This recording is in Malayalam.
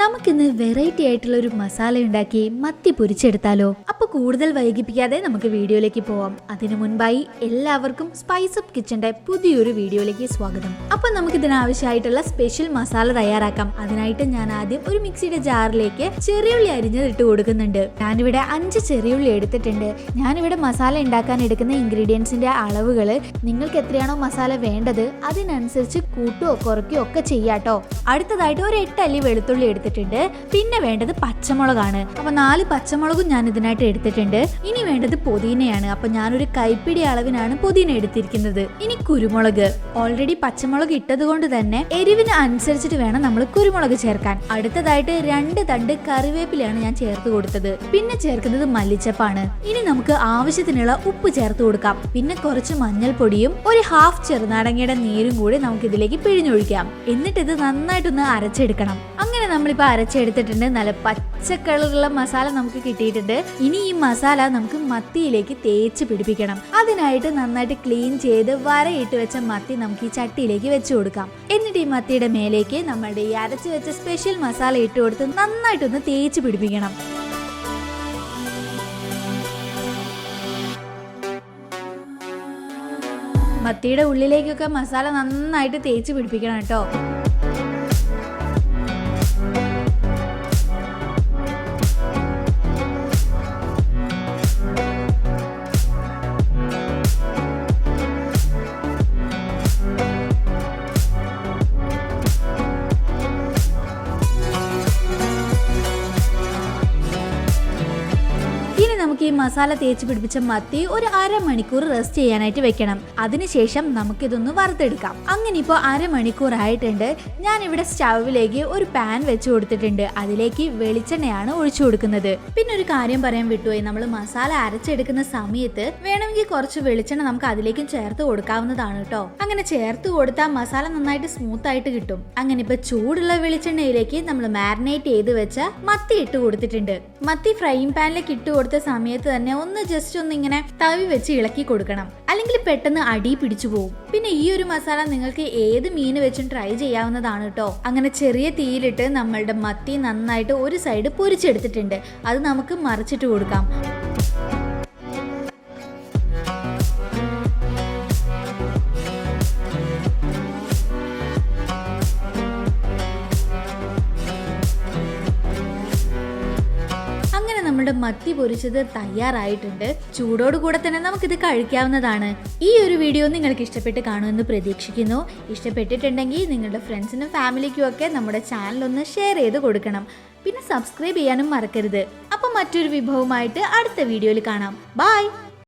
നമുക്കിന്ന് വെറൈറ്റി ആയിട്ടുള്ള ഒരു മസാല ഉണ്ടാക്കി മത്തി പൊരിച്ചെടുത്താലോ? അപ്പൊ കൂടുതൽ വൈകിപ്പിക്കാതെ നമുക്ക് വീഡിയോയിലേക്ക് പോവാം. അതിനു മുൻപായി എല്ലാവർക്കും സ്പൈസ് അപ്പ് കിച്ചന്റെ പുതിയൊരു വീഡിയോയിലേക്ക് സ്വാഗതം. അപ്പൊ നമുക്ക് ഇതിനാവശ്യമായിട്ടുള്ള സ്പെഷ്യൽ മസാല തയ്യാറാക്കാം. അതിനായിട്ട് ഞാൻ ആദ്യം ഒരു മിക്സിയുടെ ജാറിലേക്ക് ചെറിയുള്ളി അരിഞ്ഞത് ഇട്ട് കൊടുക്കുന്നുണ്ട്. ഞാനിവിടെ 5 ചെറിയുള്ളി എടുത്തിട്ടുണ്ട്. ഞാനിവിടെ മസാല ഉണ്ടാക്കാൻ എടുക്കുന്ന ഇൻഗ്രീഡിയൻസിന്റെ അളവുകൾ നിങ്ങൾക്ക് എത്രയാണോ മസാല വേണ്ടത് അതിനനുസരിച്ച് കൂട്ടുകയോ കുറയ്ക്കുകയോ ഒക്കെ ചെയ്യാട്ടോ. അടുത്തതായിട്ട് ഒരു 8 അല്ലി വെളുത്തുള്ളി എടുത്തിട്ടുണ്ട്. പിന്നെ വേണ്ടത് പച്ചമുളകാണ്. അപ്പൊ 4 പച്ചമുളകും ഞാൻ ഇതിനായിട്ട് എടുത്തിട്ടുണ്ട്. ഇനി വേണ്ടത് പുതിനയാണ്. അപ്പൊ ഞാനൊരു കൈപ്പിടി അളവിനാണ് പുതിന എടുത്തിരിക്കുന്നത്. ഇനി കുരുമുളക്. ഓൾറെഡി പച്ചമുളക് ഇട്ടത് കൊണ്ട് തന്നെ എരിവിന് അനുസരിച്ചിട്ട് വേണം നമ്മൾ കുരുമുളക് ചേർക്കാൻ. അടുത്തതായിട്ട് 2 തണ്ട് കറിവേപ്പിലയാണ് ഞാൻ ചേർത്ത് കൊടുത്തത്. പിന്നെ ചേർക്കുന്നത് മല്ലിച്ചപ്പാണ്. ഇനി നമുക്ക് ആവശ്യത്തിനുള്ള ഉപ്പ് ചേർത്ത് കൊടുക്കാം. പിന്നെ കുറച്ച് മഞ്ഞൾപ്പൊടിയും ഒരു 1/2 ചെറുനാരങ്ങയുടെ നീരും കൂടി നമുക്ക് ഇതിലേക്ക് പിഴിഞ്ഞൊഴിക്കാം. എന്നിട്ട് ഇത് നന്നായിട്ടൊന്ന് അരച്ചെടുക്കണം. അങ്ങനെ നമ്മളിപ്പോൾ അരച്ചെടുത്തിട്ടുണ്ട്. നല്ല പച്ച കളറുള്ള മസാല നമുക്ക് കിട്ടിയിട്ടുണ്ട്. ഇനി ഈ മസാല നമുക്ക് മത്തിയിലേക്ക് തേച്ച് പിടിപ്പിക്കണം. അതിനായിട്ട് നന്നായിട്ട് ക്ലീൻ ചെയ്ത് വരയിട്ട് വെച്ച മത്തി നമുക്ക് ഈ ചട്ടിയിലേക്ക് വെച്ച് കൊടുക്കാം. എന്നിട്ട് ഈ മത്തിയുടെ മേലേക്ക് നമ്മുടെ ഈ അരച്ച് വെച്ച സ്പെഷ്യൽ മസാല ഇട്ട് കൊടുത്ത് നന്നായിട്ടൊന്ന് തേച്ച് പിടിപ്പിക്കണം. മത്തിയുടെ ഉള്ളിലേക്കൊക്കെ മസാല നന്നായിട്ട് തേച്ച് പിടിപ്പിക്കണം കേട്ടോ. നമുക്ക് ഈ മസാല തേച്ച് പിടിപ്പിച്ച മത്തി ഒരു 1/2 മണിക്കൂർ റെസ്റ്റ് ചെയ്യാനായിട്ട് വെക്കണം. അതിനുശേഷം നമുക്കിതൊന്ന് വറുത്തെടുക്കാം. അങ്ങനെ ഇപ്പോൾ 1/2 മണിക്കൂർ ആയിട്ടുണ്ട്. ഞാൻ ഇവിടെ സ്റ്റൗവിലേക്ക് ഒരു പാൻ വെച്ച് കൊടുത്തിട്ടുണ്ട്. അതിലേക്ക് വെളിച്ചെണ്ണയാണ് ഒഴിച്ചു കൊടുക്കുന്നത്. പിന്നെ ഒരു കാര്യം പറയാൻ വിട്ടുപോയി, നമ്മൾ മസാല അരച്ചെടുക്കുന്ന സമയത്ത് വേണമെങ്കിൽ കുറച്ച് വെളിച്ചെണ്ണ നമുക്ക് അതിലേക്കും ചേർത്ത് കൊടുക്കാവുന്നതാണ് കേട്ടോ. അങ്ങനെ ചേർത്ത് കൊടുത്താൽ മസാല നന്നായിട്ട് സ്മൂത്ത് ആയിട്ട് കിട്ടും. അങ്ങനെ ഇപ്പൊ ചൂടുള്ള വെളിച്ചെണ്ണയിലേക്ക് നമ്മൾ മാരിനേറ്റ് ചെയ്ത് വെച്ച മത്തി ഇട്ട് കൊടുത്തിട്ടുണ്ട്. മത്തി ഫ്രൈയിങ് പാനിലേക്ക് ഇട്ട് കൊടുത്ത സമയത്ത് തന്നെ ഒന്ന് ജസ്റ്റ് ഒന്ന് ഇങ്ങനെ തവി വെച്ച് ഇളക്കി കൊടുക്കണം. അല്ലെങ്കിൽ പെട്ടെന്ന് അടി പിടിച്ചു പോകും. പിന്നെ ഈ ഒരു മസാല നിങ്ങൾക്ക് ഏത് മീൻ വെച്ചും ട്രൈ ചെയ്യാവുന്നതാണ് കേട്ടോ. അങ്ങനെ ചെറിയ തീയിലിട്ട് നമ്മളുടെ മത്തി നന്നായിട്ട് ഒരു സൈഡ് പൊരിച്ചെടുത്തിട്ടുണ്ട്. അത് നമുക്ക് മറിച്ചിട്ട് കൊടുക്കാം. നമ്മുടെ മത്തി പൊരിച്ചത് തയ്യാറായിട്ടുണ്ട്. ചൂടോടുകൂടെ തന്നെ നമുക്കിത് കഴിക്കാവുന്നതാണ്. ഈ ഒരു വീഡിയോ നിങ്ങൾക്ക് ഇഷ്ടപ്പെട്ട് കാണുമെന്ന് പ്രതീക്ഷിക്കുന്നു. ഇഷ്ടപ്പെട്ടിട്ടുണ്ടെങ്കിൽ നിങ്ങളുടെ ഫ്രണ്ട്സിനും ഫാമിലിക്കും ഒക്കെ നമ്മുടെ ചാനൽ ഒന്ന് ഷെയർ ചെയ്ത് കൊടുക്കണം. പിന്നെ സബ്സ്ക്രൈബ് ചെയ്യാനും മറക്കരുത്. അപ്പം മറ്റൊരു വിഭവമായിട്ട് അടുത്ത വീഡിയോയിൽ കാണാം. ബൈ.